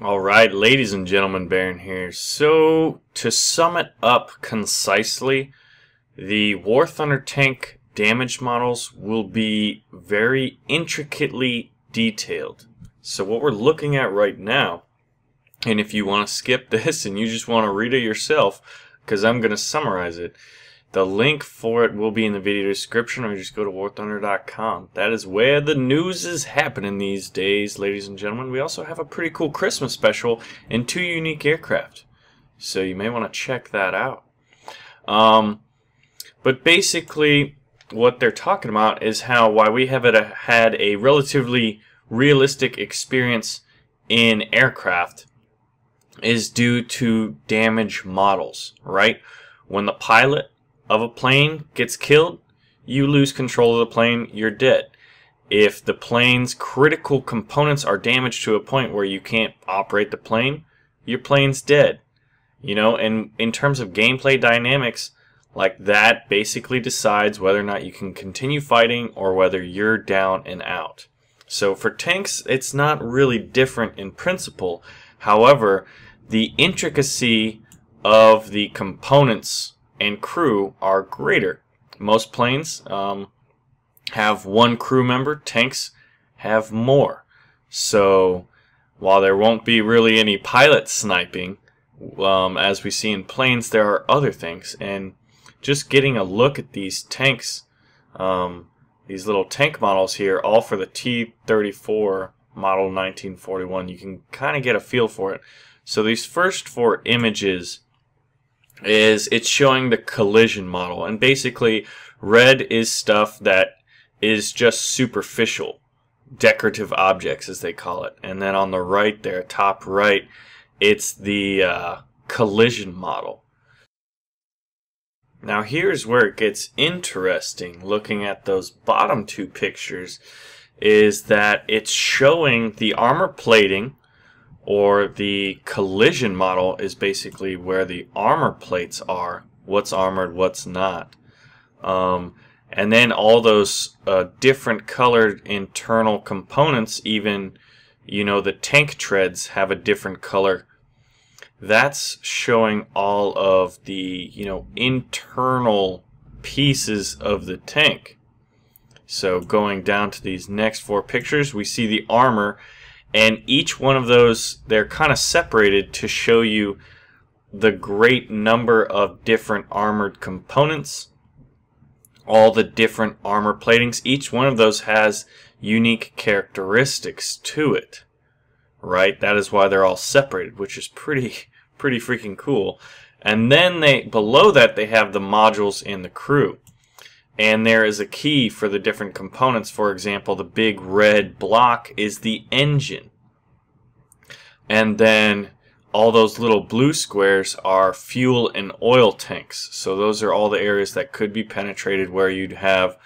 Alright, ladies and gentlemen, Baron here. So, to sum it up concisely, the War Thunder tank damage models will be very intricately detailed. So what we're looking at right now, and if you want to skip this and you just want to read it yourself, because I'm going to summarize it, the link for it will be in the video description, or just go to warthunder.com. That is where the news is happening these days, ladies and gentlemen. We also have a pretty cool Christmas special and 2 unique aircraft, so you may want to check that out. But basically, what they're talking about is how why we have had a relatively realistic experience in aircraft is due to damage models, right? When the pilot of a plane gets killed, you lose control of the plane, you're dead. If the plane's critical components are damaged to a point where you can't operate the plane, your plane's dead. You know, and in terms of gameplay dynamics, like that basically decides whether or not you can continue fighting or whether you're down and out. So for tanks, it's not really different in principle. However, the intricacy of the components and crew are greater. Most planes have 1 crew member. Tanks have more. So while there won't be really any pilot sniping, as we see in planes, there are other things. And just getting a look at these tanks, these little tank models here, all for the T-34 model 1941, you can kind of get a feel for it. So these first 4 images it's showing the collision model, and basically red is stuff that is just superficial, decorative objects as they call it, and then on the right there, top right, it's the collision model. Now here's where it gets interesting looking at those bottom 2 pictures, is that it's showing the armor plating, or the collision model is basically where the armor plates are, what's armored, what's not. And then all those different colored internal components, even, you know, the tank treads have a different color. That's showing all of the, you know, internal pieces of the tank. So going down to these next 4 pictures, we see the armor. And each one of those, they're kind of separated to show you the great number of different armored components, all the different armor platings. Each one of those has unique characteristics to it, right? That is why they're all separated, which is pretty freaking cool. And then below that, they have the modules in the crew. And there is a key for the different components. For example, the big red block is the engine. And then all those little blue squares are fuel and oil tanks. So those are all the areas that could be penetrated where you'd have,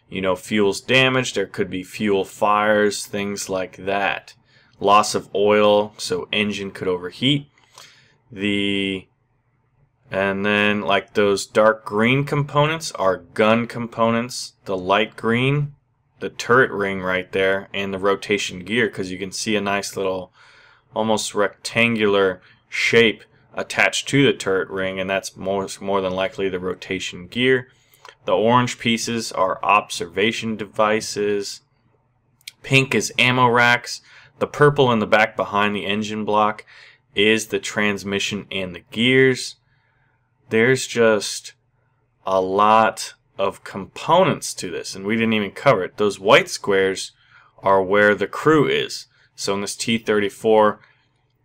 you know, fuel's damaged. There could be fuel fires, things like that. Loss of oil, so engine could overheat. And then, like, those dark green components are gun components. The light green, the turret ring right there, and the rotation gear, because you can see a nice little, almost rectangular shape attached to the turret ring, and that's more than likely the rotation gear. The orange pieces are observation devices. Pink is ammo racks. The purple in the back behind the engine block is the transmission and the gears. There's just a lot of components to this, and we didn't even cover it. Those white squares are where the crew is. So in this T-34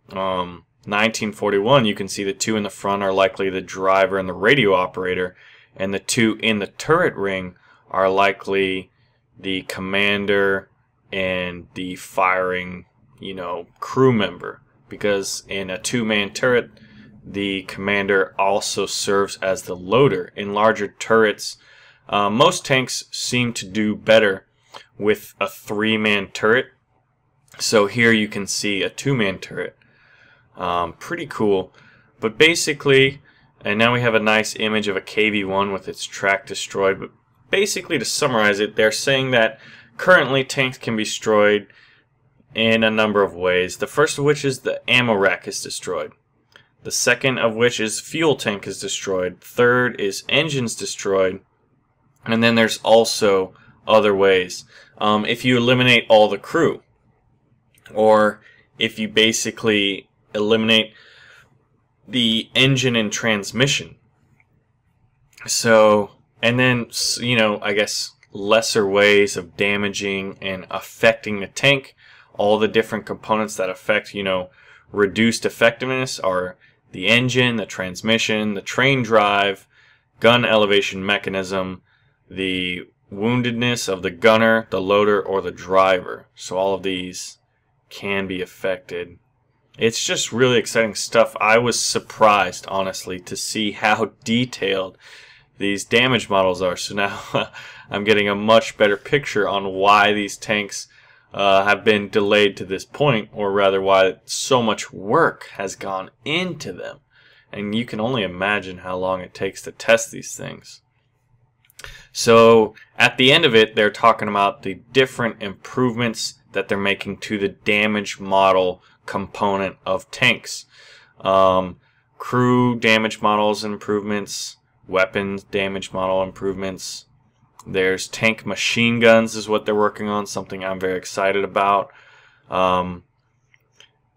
1941, you can see the 2 in the front are likely the driver and the radio operator, and the 2 in the turret ring are likely the commander and the firing, you know, crew member. Because in a 2-man turret, the commander also serves as the loader. In larger turrets, most tanks seem to do better with a 3-man turret. So here you can see a 2-man turret. Pretty cool. But basically, and now we have a nice image of a KV-1 with its track destroyed. But basically, to summarize it, they're saying that currently tanks can be destroyed in a number of ways. The first of which is the ammo rack is destroyed. The second of which is fuel tank is destroyed. Third is engines destroyed. And then there's also other ways. If you eliminate all the crew, or if you basically eliminate the engine and transmission. So, and then, you know, I guess lesser ways of damaging and affecting the tank. All the different components that affect, you know, reduced effectiveness are the engine, the transmission, the train drive, gun elevation mechanism, the woundedness of the gunner, the loader, or the driver. So all of these can be affected. It's just really exciting stuff. I was surprised, honestly, to see how detailed these damage models are. So now I'm getting a much better picture on why these tanks have been delayed to this point, or rather why so much work has gone into them. And you can only imagine how long it takes to test these things. So at the end of it, they're talking about the different improvements that they're making to the damage model component of tanks. Crew damage models improvements, weapons damage model improvements. There's tank machine guns is what they're working on, something I'm very excited about.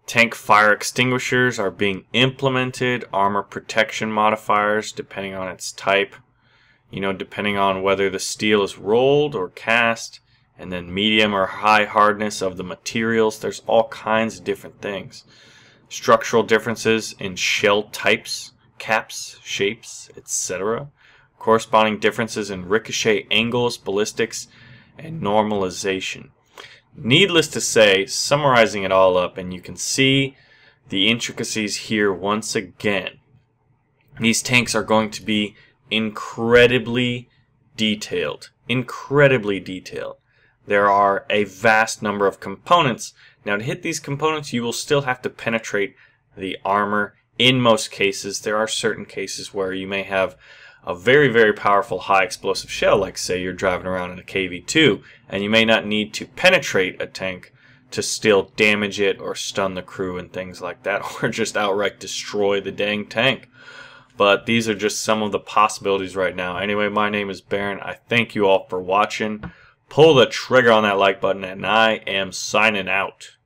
Tank fire extinguishers are being implemented. Armor protection modifiers, depending on its type. You know, depending on whether the steel is rolled or cast. And then medium or high hardness of the materials. There's all kinds of different things. Structural differences in shell types, caps, shapes, etc. Corresponding differences in ricochet angles, ballistics, and normalization. Needless to say, summarizing it all up, and you can see the intricacies here once again. These tanks are going to be incredibly detailed. Incredibly detailed. There are a vast number of components. Now, to hit these components, you will still have to penetrate the armor. In most cases, there are certain cases where you may have a very, very powerful high explosive shell, like say you're driving around in a KV-2, and you may not need to penetrate a tank to still damage it or stun the crew and things like that, or just outright destroy the dang tank. But these are just some of the possibilities right now. Anyway, my name is Baron. I thank you all for watching. Pull the trigger on that like button, and I am signing out.